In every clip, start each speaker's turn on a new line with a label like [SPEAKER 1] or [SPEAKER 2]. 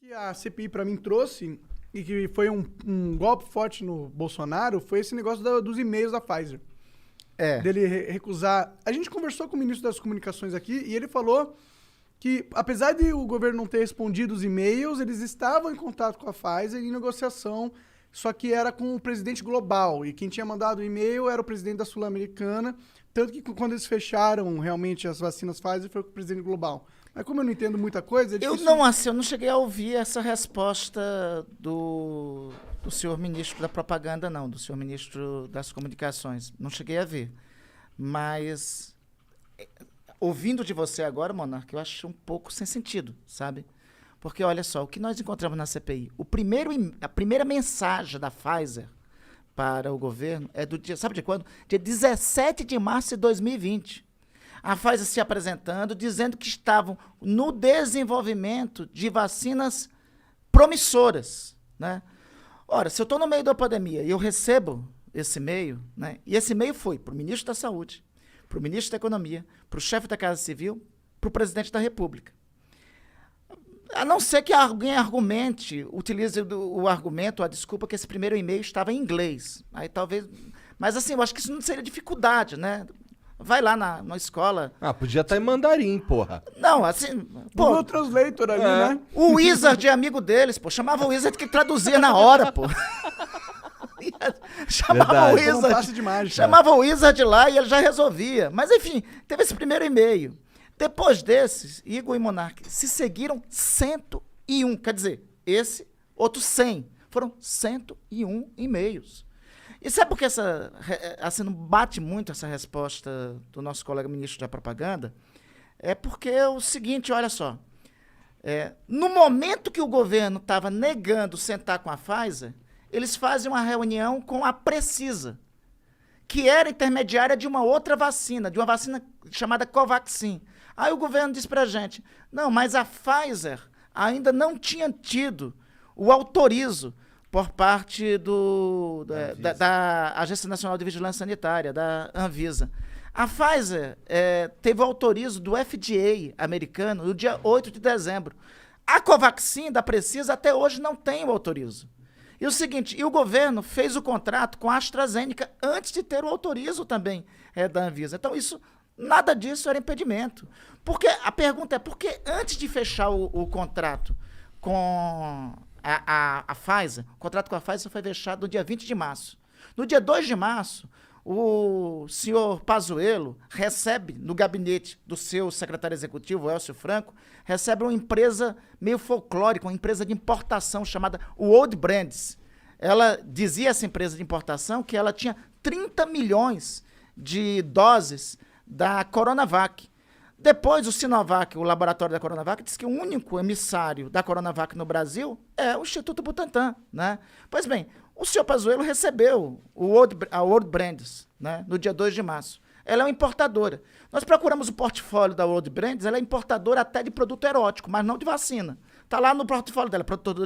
[SPEAKER 1] que a CPI para mim trouxe, e que foi um golpe forte no Bolsonaro, foi esse negócio dos e-mails da Pfizer. Dele recusar. A gente conversou com o ministro das Comunicações aqui e ele falou que, apesar de o governo não ter respondido os e-mails, eles estavam em contato com a Pfizer em negociação, só que era com o presidente global. E quem tinha mandado o e-mail era o presidente da Sul-Americana. Tanto que quando eles fecharam realmente as vacinas Pfizer, foi com o presidente global. Mas como eu não entendo muita coisa...
[SPEAKER 2] Eu não cheguei a ouvir essa resposta do senhor ministro da propaganda, não, do senhor ministro das comunicações. Não cheguei a ver. Mas, ouvindo de você agora, Monarca, eu acho um pouco sem sentido, sabe? Porque, olha só, o que nós encontramos na CPI, a primeira mensagem da Pfizer para o governo é do dia, sabe de quando? Dia 17 de março de 2020. A Pfizer se apresentando, dizendo que estavam no desenvolvimento de vacinas promissoras, né? Ora, se eu estou no meio da pandemia e eu recebo esse e-mail, né? E esse e-mail foi para o ministro da Saúde, para o ministro da Economia, para o chefe da Casa Civil, para o presidente da República. A não ser que alguém utilize o argumento, a desculpa que esse primeiro e-mail estava em inglês. Aí talvez... Mas assim, eu acho que isso não seria dificuldade, né? Vai lá na escola.
[SPEAKER 3] Podia estar em mandarim, porra.
[SPEAKER 2] Não, assim...
[SPEAKER 1] Pô, o translator ali, né?
[SPEAKER 2] O Wizard é amigo deles, pô. Chamava o Wizard que traduzia na hora, pô. Chamava o Wizard. Chamava o Wizard lá e ele já resolvia. Mas enfim, teve esse primeiro e-mail. Depois desses, Igor e Monark se seguiram 101. Quer dizer, esse, outro 100. Foram 101 e-mails. E sabe por que assim, não bate muito essa resposta do nosso colega ministro da Propaganda? É porque é o seguinte, olha só. No momento que o governo estava negando sentar com a Pfizer, eles fazem uma reunião com a Precisa, que era intermediária de uma outra vacina, de uma vacina chamada Covaxin. Aí o governo diz pra gente, não, mas a Pfizer ainda não tinha tido o autorizo por parte da Agência Nacional de Vigilância Sanitária, da Anvisa. A Pfizer teve o autorizo do FDA americano no dia 8 de dezembro. A Covaxin da Precisa até hoje não tem o autorizo. E o seguinte, o governo fez o contrato com a AstraZeneca antes de ter o autorizo também da Anvisa. Então, nada disso era impedimento. Porque a pergunta é, por que antes de fechar o contrato com a Pfizer, o contrato com a Pfizer foi fechado no dia 20 de março. No dia 2 de março, o senhor Pazuello recebe no gabinete do seu secretário executivo, Elcio Franco, recebe uma empresa meio folclórica, uma empresa de importação chamada World Brands. Ela dizia, essa empresa de importação, que ela tinha 30 milhões de doses da Coronavac. Depois, o Sinovac, o laboratório da Coronavac, disse que o único emissário da Coronavac no Brasil é o Instituto Butantan, né? Pois bem, o senhor Pazuello recebeu a World Brands, né, no dia 2 de março. Ela é uma importadora. Nós procuramos o portfólio da World Brands, ela é importadora até de produto erótico, mas não de vacina. Está lá no portfólio dela,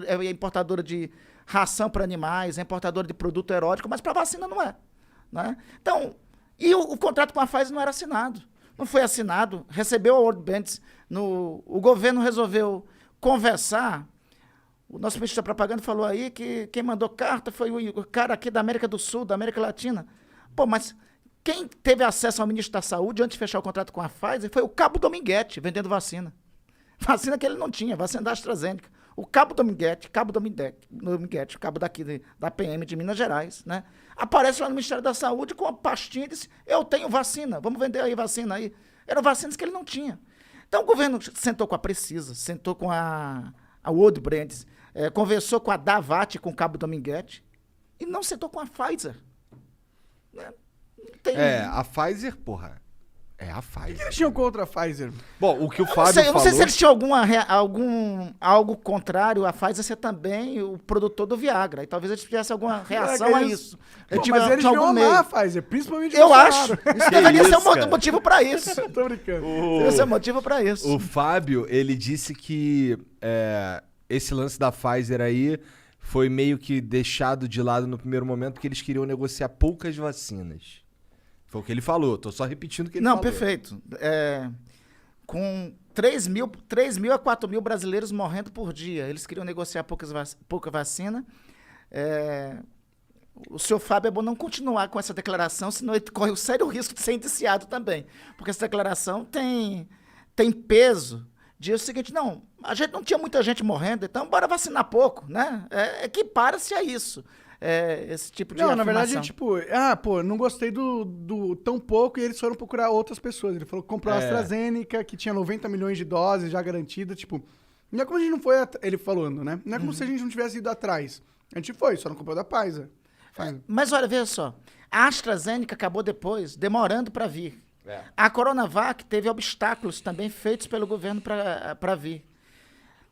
[SPEAKER 2] é importadora de ração para animais, é importadora de produto erótico, mas para vacina não é, né? Então, e o contrato com a Pfizer não era assinado. Não foi assinado, recebeu a World Brands, o governo resolveu conversar. O nosso ministro da Propaganda falou aí que quem mandou carta foi o cara aqui da América do Sul, da América Latina. Pô, mas quem teve acesso ao ministro da Saúde antes de fechar o contrato com a Pfizer foi o Cabo Dominguete, vendendo vacina. Vacina que ele não tinha, vacina da AstraZeneca. O Cabo Dominguete, cabo daqui da PM de Minas Gerais, né? Aparece lá no Ministério da Saúde com uma pastinha e disse, eu tenho vacina, vamos vender aí vacina aí. Eram vacinas que ele não tinha. Então o governo sentou com a Precisa, sentou com a World Brands, conversou com a Davat, com o Cabo Dominguete, e não sentou com a Pfizer. Né?
[SPEAKER 3] A Pfizer, porra, é a Pfizer.
[SPEAKER 1] O que eles tinham contra a Pfizer?
[SPEAKER 3] Bom, o que o Fábio falou...
[SPEAKER 2] Eu não sei se eles tinham algo contrário a Pfizer ser também o produtor do Viagra. E talvez eles tivessem alguma reação a isso.
[SPEAKER 1] Mas eles deviam amar a Pfizer, principalmente o
[SPEAKER 2] Eu
[SPEAKER 1] Bolsonaro.
[SPEAKER 2] acho. Isso deveria ser um motivo para isso.
[SPEAKER 1] Tô brincando.
[SPEAKER 2] Deveria ser um motivo para isso.
[SPEAKER 3] O Fábio, ele disse que esse lance da Pfizer aí foi meio que deixado de lado no primeiro momento porque eles queriam negociar poucas Foi o que ele falou, tô só repetindo o que ele falou.
[SPEAKER 2] Não, perfeito. 3 mil a 4 mil brasileiros morrendo por dia. Eles queriam negociar pouca vacina. O senhor Fábio é bom não continuar com essa declaração, senão ele corre o sério risco de ser indiciado também. Porque essa declaração tem peso. Diz o seguinte, não, a gente não tinha muita gente morrendo, então bora vacinar pouco, né? Equipara-se a isso. Esse tipo de afirmação.
[SPEAKER 1] Na verdade, tipo, não gostei do tão pouco e eles foram procurar outras pessoas. Ele falou que comprou a AstraZeneca, que tinha 90 milhões de doses já garantidas, tipo, não é como a gente não foi, ele falando, né? Não é como se a gente não tivesse ido atrás. A gente foi, só não comprou da Pfizer.
[SPEAKER 2] Mas olha, veja só, a AstraZeneca acabou depois, demorando para vir. A Coronavac teve obstáculos também feitos pelo governo para vir.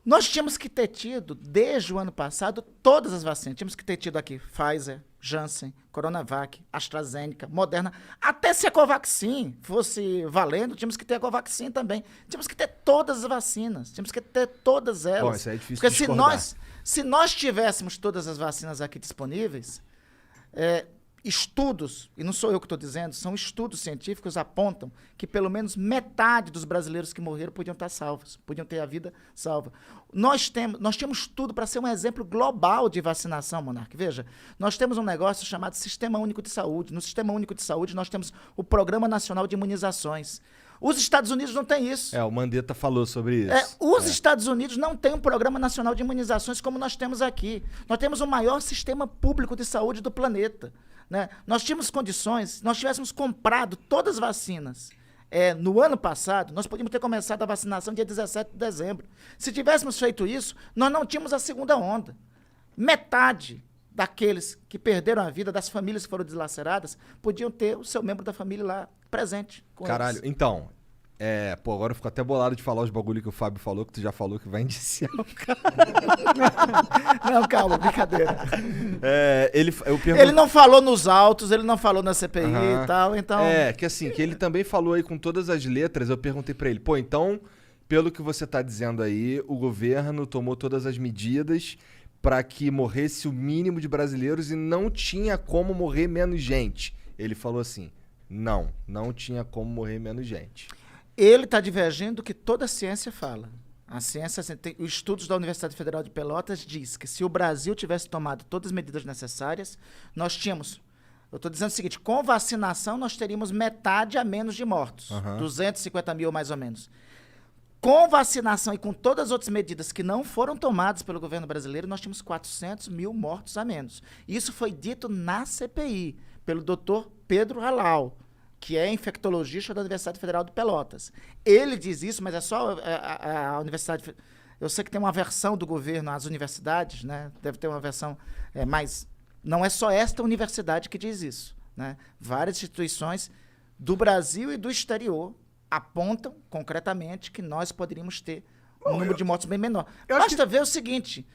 [SPEAKER 2] Nós tínhamos que ter tido, desde o ano passado, todas as vacinas. Tínhamos que ter tido aqui Pfizer, Janssen, Coronavac, AstraZeneca, Moderna. Até se a Covaxin fosse valendo, tínhamos que ter a Covaxin também. Tínhamos que ter todas as vacinas. Tínhamos que ter todas elas.
[SPEAKER 3] Bom, isso é difícil
[SPEAKER 2] porque
[SPEAKER 3] de
[SPEAKER 2] se nós tivéssemos todas as vacinas aqui disponíveis, estudos, e não sou eu que estou dizendo, são estudos científicos, apontam que pelo menos metade dos brasileiros que morreram podiam estar salvos, podiam ter a vida salva. Nós temos tudo para ser um exemplo global de vacinação, Monark. Veja, nós temos um negócio chamado Sistema Único de Saúde. No Sistema Único de Saúde, nós temos o Programa Nacional de Imunizações. Os Estados Unidos não têm isso.
[SPEAKER 3] O Mandetta falou sobre isso.
[SPEAKER 2] Os Estados Unidos não têm um Programa Nacional de Imunizações como nós temos aqui. Nós temos o maior sistema público de saúde do planeta. Né? Nós tínhamos condições, nós tivéssemos comprado todas as vacinas no ano passado, nós podíamos ter começado a vacinação dia 17 de dezembro. Se tivéssemos feito isso, nós não tínhamos a segunda onda. Metade daqueles que perderam a vida, das famílias que foram deslaceradas, podiam ter o seu membro da família lá presente com
[SPEAKER 3] Caralho,
[SPEAKER 2] eles.
[SPEAKER 3] Então, agora eu fico até bolado de falar os bagulho que o Fábio falou, que tu já falou que vai indiciar o cara.
[SPEAKER 2] Não, calma, brincadeira.
[SPEAKER 3] Ele
[SPEAKER 2] não falou nos autos, ele não falou na CPI e tal, então...
[SPEAKER 3] que assim, que ele também falou aí com todas as letras, eu perguntei pra ele, então, pelo que você tá dizendo aí, o governo tomou todas as medidas pra que morresse o mínimo de brasileiros e não tinha como morrer menos gente. Ele falou assim, não tinha como morrer menos gente.
[SPEAKER 2] Ele está divergindo do que toda a ciência fala. A ciência, os estudos da Universidade Federal de Pelotas diz que se o Brasil tivesse tomado todas as medidas necessárias, nós tínhamos... Eu estou dizendo o seguinte, com vacinação nós teríamos metade a menos de mortos. 250 mil mais ou menos. Com vacinação e com todas as outras medidas que não foram tomadas pelo governo brasileiro, nós tínhamos 400 mil mortos a menos. Isso foi dito na CPI, pelo doutor Pedro Halal, que é infectologista da Universidade Federal de Pelotas. Ele diz isso, mas é só a Universidade... Eu sei que tem uma versão do governo às universidades, né? Deve ter uma versão, mas não é só esta universidade que diz isso, né? Várias instituições do Brasil e do exterior apontam concretamente que nós poderíamos ter um número de mortos bem menor. Basta ver o seguinte,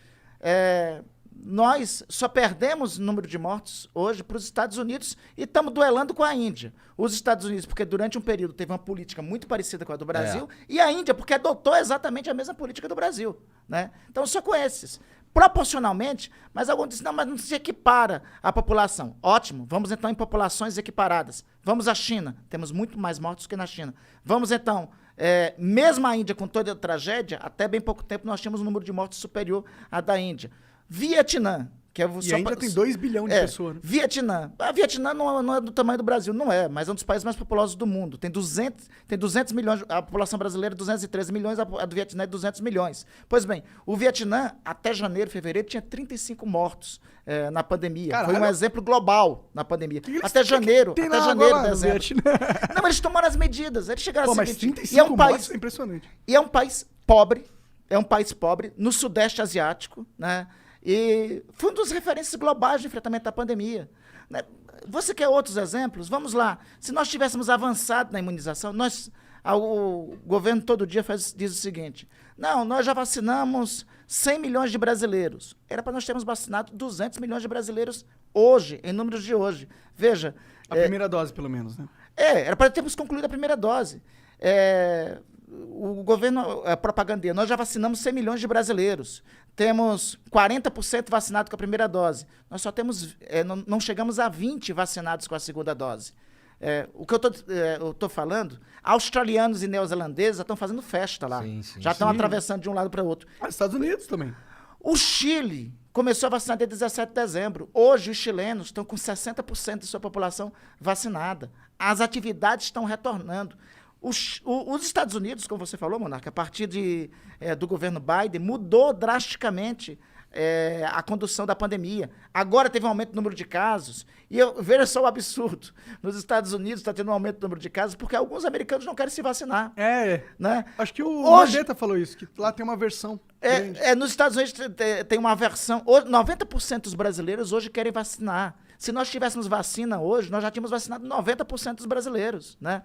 [SPEAKER 2] nós só perdemos o número de mortos hoje para os Estados Unidos e estamos duelando com a Índia. Os Estados Unidos, porque durante um período teve uma política muito parecida com a do Brasil, e a Índia, porque adotou exatamente a mesma política do Brasil. Né? Então, só com esses. Proporcionalmente, mas alguns dizem, não, mas não se equipara a população. Ótimo, vamos então em populações equiparadas. Vamos à China, temos muito mais mortos que na China. Vamos então, mesmo a Índia com toda a tragédia, até bem pouco tempo nós tínhamos um número de mortes superior à da Índia. Vietnã, que
[SPEAKER 1] e ainda tem 2 bilhões de pessoas. Né?
[SPEAKER 2] Vietnã. A Vietnã não é do tamanho do Brasil, não é, mas é um dos países mais populosos do mundo. Tem 200 milhões, a população brasileira é 213 milhões, a do Vietnã é 200 milhões. Pois bem, o Vietnã, até janeiro, fevereiro, tinha 35 mortos na pandemia. Caralho. Foi um exemplo global na pandemia. Até janeiro, dezembro. Não, eles tomaram as medidas. Eles chegaram
[SPEAKER 1] mas 35 mortos é impressionante.
[SPEAKER 2] E é um país pobre, no Sudeste Asiático, né? E foi um dos referências globais de enfrentamento da pandemia. Você quer outros exemplos? Vamos lá. Se nós tivéssemos avançado na imunização, o governo todo dia diz o seguinte, não, nós já vacinamos 100 milhões de brasileiros. Era para nós termos vacinado 200 milhões de brasileiros hoje, em números de hoje. Veja...
[SPEAKER 1] A primeira dose, pelo menos, né?
[SPEAKER 2] Era para termos concluído a primeira dose. O governo propagandeia, nós já vacinamos 100 milhões de brasileiros, temos 40% vacinado com a primeira dose, nós só temos, não chegamos a 20 vacinados com a segunda dose. O que eu tô falando, australianos e neozelandeses já estão fazendo festa lá.
[SPEAKER 3] Sim,
[SPEAKER 2] já estão atravessando de um lado para o outro.
[SPEAKER 1] Estados Unidos também.
[SPEAKER 2] O Chile começou a vacinar desde 17 de dezembro. Hoje, os chilenos estão com 60% de sua população vacinada. As atividades estão retornando. Os Estados Unidos, como você falou, Monarca, a partir do governo Biden, mudou drasticamente a condução da pandemia. Agora teve um aumento no número de casos. E veja só o absurdo. Nos Estados Unidos está tendo um aumento no número de casos porque alguns americanos não querem se vacinar. Né?
[SPEAKER 1] Acho que o Mandetta falou isso, que lá tem uma versão.
[SPEAKER 2] Nos Estados Unidos tem uma versão. 90% dos brasileiros hoje querem vacinar. Se nós tivéssemos vacina hoje, nós já tínhamos vacinado 90% dos brasileiros, né?